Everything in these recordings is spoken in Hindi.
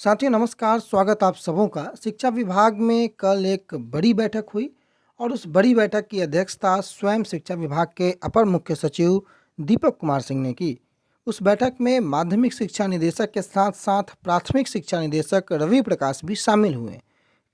साथियों नमस्कार, स्वागत आप सबों का। शिक्षा विभाग में कल एक बड़ी बैठक हुई और उस बड़ी बैठक की अध्यक्षता स्वयं शिक्षा विभाग के अपर मुख्य सचिव दीपक कुमार सिंह ने की। उस बैठक में माध्यमिक शिक्षा निदेशक के साथ साथ प्राथमिक शिक्षा निदेशक रवि प्रकाश भी शामिल हुए।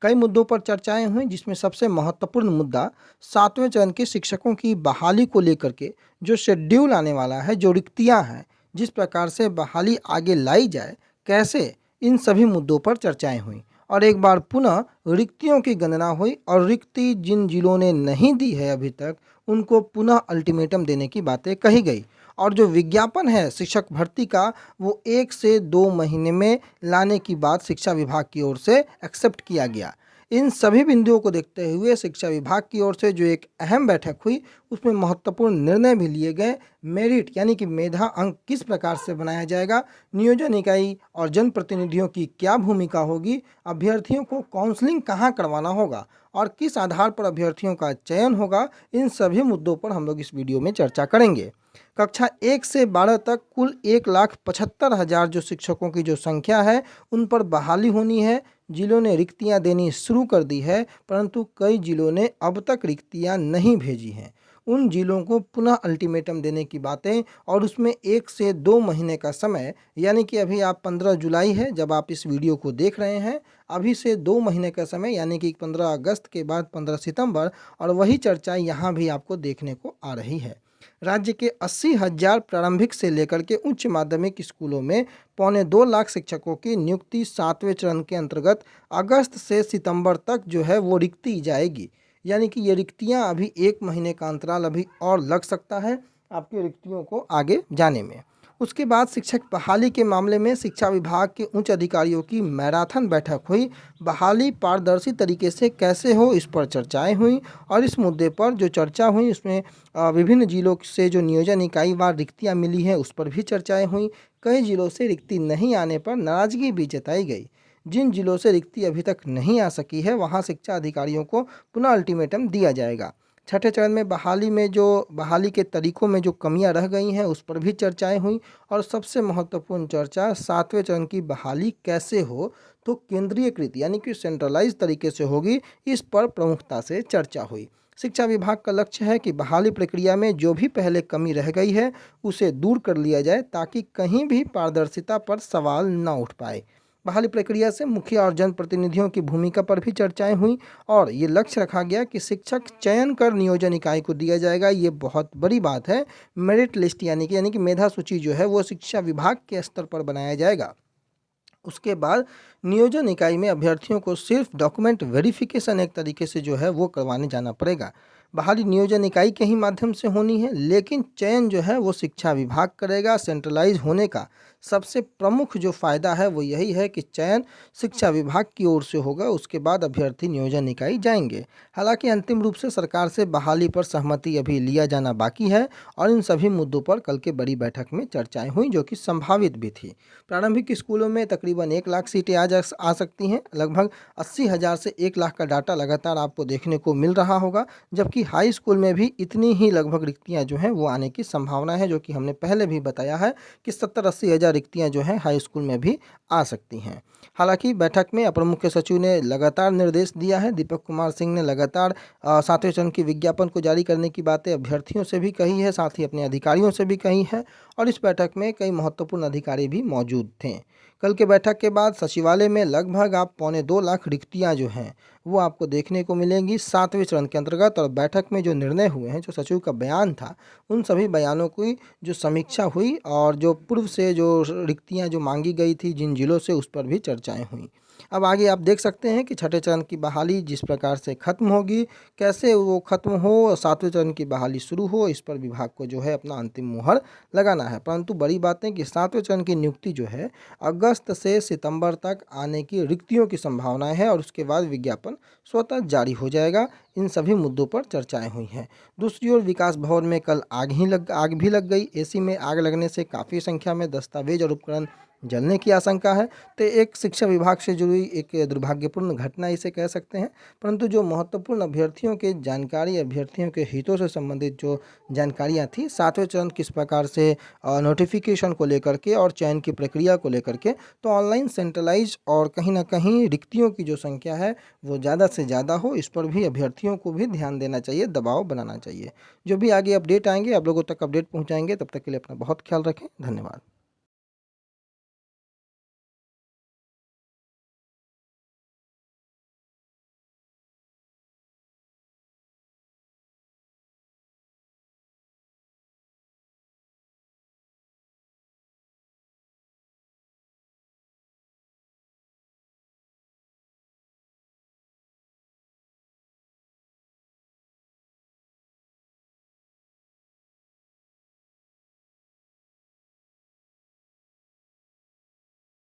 कई मुद्दों पर चर्चाएं हुई, जिसमें सबसे महत्वपूर्ण मुद्दा 7वें चरण के शिक्षकों की बहाली को लेकर के जो शेड्यूल आने वाला है, जो रिक्तियां हैं, जिस प्रकार से बहाली आगे लाई जाए, कैसे, इन सभी मुद्दों पर चर्चाएं हुई। और एक बार पुनः रिक्तियों की गणना हुई और रिक्ति जिन जिलों ने नहीं दी है अभी तक, उनको पुनः अल्टीमेटम देने की बातें कही गई। और जो विज्ञापन है शिक्षक भर्ती का, वो 1 से 2 महीने में लाने की बात शिक्षा विभाग की ओर से एक्सेप्ट किया गया। इन सभी बिंदुओं को देखते हुए शिक्षा विभाग की ओर से जो एक अहम बैठक हुई, उसमें महत्वपूर्ण निर्णय भी लिए गए। मेरिट यानी कि मेधा अंक किस प्रकार से बनाया जाएगा, नियोजन इकाई और जनप्रतिनिधियों की क्या भूमिका होगी, अभ्यर्थियों को काउंसलिंग कहाँ करवाना होगा और किस आधार पर अभ्यर्थियों का चयन होगा, इन सभी मुद्दों पर हम लोग इस वीडियो में चर्चा करेंगे। कक्षा 1 से 12 तक कुल 1,75,000 जो शिक्षकों की जो संख्या है, उन पर बहाली होनी है। जिलों ने रिक्तियां देनी शुरू कर दी है, परंतु कई जिलों ने अब तक रिक्तियां नहीं भेजी हैं। उन जिलों को पुनः अल्टीमेटम देने की बातें, और उसमें 1 से 2 महीने का समय, यानी कि अभी आप 15 जुलाई है जब आप इस वीडियो को देख रहे हैं, अभी से 2 महीने का समय यानी कि 15 अगस्त के बाद 15 सितंबर, और वही चर्चा यहाँ भी आपको देखने को आ रही है। राज्य के 80,000 प्रारंभिक से लेकर के उच्च माध्यमिक स्कूलों में 2.25 लाख शिक्षकों की नियुक्ति 7वें चरण के अंतर्गत अगस्त से सितंबर तक जो है वो रिक्ति जाएगी। यानी कि ये रिक्तियां अभी 1 महीने का अंतराल अभी और लग सकता है आपकी रिक्तियों को आगे जाने में। उसके बाद शिक्षक बहाली के मामले में शिक्षा विभाग के उच्च अधिकारियों की मैराथन बैठक हुई। बहाली पारदर्शी तरीके से कैसे हो, इस पर चर्चाएं हुई। और इस मुद्दे पर जो चर्चा हुई, उसमें विभिन्न जिलों से जो नियोजन इकाई वार रिक्तियां मिली हैं, उस पर भी चर्चाएं हुई। कई जिलों से रिक्ति नहीं आने पर नाराजगी भी जताई गई। जिन जिलों से रिक्ति अभी तक नहीं आ सकी है, वहां शिक्षा अधिकारियों को पुनः अल्टीमेटम दिया जाएगा। छठे चरण में बहाली के तरीकों में जो कमियां रह गई हैं, उस पर भी चर्चाएं हुई। और सबसे महत्वपूर्ण चर्चा 7वें चरण की बहाली कैसे हो, तो केंद्रीयकृत यानी कि सेंट्रलाइज तरीके से होगी, इस पर प्रमुखता से चर्चा हुई। शिक्षा विभाग का लक्ष्य है कि बहाली प्रक्रिया में जो भी पहले कमी रह गई है, उसे दूर कर लिया जाए, ताकि कहीं भी पारदर्शिता पर सवाल न उठ पाए। बहाली प्रक्रिया से मुखिया और जनप्रतिनिधियों की भूमिका पर भी चर्चाएं हुई, और ये लक्ष्य रखा गया कि शिक्षक चयन कर नियोजन इकाई को दिया जाएगा। ये बहुत बड़ी बात है। मेरिट लिस्ट यानी कि मेधा सूची जो है वो शिक्षा विभाग के स्तर पर बनाया जाएगा। उसके बाद नियोजन इकाई में अभ्यर्थियों को सिर्फ डॉक्यूमेंट वेरिफिकेशन एक तरीके से जो है वो करवाने जाना पड़ेगा। बहाली नियोजन इकाई के ही माध्यम से होनी है, लेकिन चयन जो है वो शिक्षा विभाग करेगा। सेंट्रलाइज होने का सबसे प्रमुख जो फायदा है वो यही है कि चयन शिक्षा विभाग की ओर से होगा, उसके बाद अभ्यर्थी नियोजन इकाई जाएंगे। हालांकि अंतिम रूप से सरकार से बहाली पर सहमति अभी लिया जाना बाकी है, और इन सभी मुद्दों पर कल के बड़ी बैठक में चर्चाएं हुई, जो कि संभावित भी थी। प्रारंभिक स्कूलों में तकरीबन 1 लाख सीटें आ सकती हैं। लगभग 80,000 से 1 लाख का डाटा लगातार आपको देखने को मिल रहा होगा, जबकि हाई स्कूल में भी इतनी ही लगभग रिक्तियां जो हैं वो आने की संभावना है, जो कि हमने पहले भी बताया है कि 70-80 हज़ार रिक्तियां जो हैं हाई स्कूल में भी आ सकती हैं। हालांकि बैठक में अपर मुख्य सचिव ने लगातार निर्देश दिया है। दीपक कुमार सिंह ने लगातार 7वें चरण की विज्ञापन को जारी करने की बातें अभ्यर्थियों से भी कही है, साथ ही अपने अधिकारियों से भी कही है। और इस बैठक में कई महत्वपूर्ण अधिकारी भी मौजूद थे। कल के बैठक के बाद सचिवालय में लगभग आप 2.25 लाख रिक्तियां जो हैं वो आपको देखने को मिलेंगी 7वें चरण के अंतर्गत। और बैठक में जो निर्णय हुए हैं, जो सचिव का बयान था, उन सभी बयानों की जो समीक्षा हुई, और जो पूर्व से जो रिक्तियां जो मांगी गई थी जिन जिलों से, उस पर भी चर्चाएं हुई। अब आगे आप देख सकते हैं कि छठे चरण की बहाली जिस प्रकार से खत्म होगी, कैसे वो खत्म हो, 7वें चरण की बहाली शुरू हो, इस पर विभाग को जो है अपना अंतिम मुहर लगाना है। परंतु बड़ी बात है कि 7वें चरण की नियुक्ति जो है अगस्त से सितंबर तक आने की रिक्तियों की संभावना है, और उसके बाद विज्ञापन स्वतः जारी हो जाएगा। इन सभी मुद्दों पर चर्चाएं हुई हैं। दूसरी ओर विकास भवन में कल आग भी लग गई। एसी में आग लगने से काफ़ी संख्या में दस्तावेज और उपकरण जलने की आशंका है। तो एक शिक्षा विभाग से जुड़ी एक दुर्भाग्यपूर्ण घटना इसे कह सकते हैं। परंतु जो महत्वपूर्ण अभ्यर्थियों के जानकारी, अभ्यर्थियों के हितों से संबंधित जो जानकारियाँ थी, 7वें चरण किस प्रकार से नोटिफिकेशन को लेकर के और चयन की प्रक्रिया को लेकर के, तो ऑनलाइन सेंट्रलाइज और कहीं न कहीं रिक्तियों की जो संख्या है वो ज़्यादा से ज़्यादा हो, इस पर भी अभ्यर्थियों को भी ध्यान देना चाहिए, दबाव बनाना चाहिए। जो भी आगे अपडेट आएंगे आप लोगों तक अपडेट पहुँचाएंगे। तब तक के लिए अपना बहुत ख्याल रखें। धन्यवाद।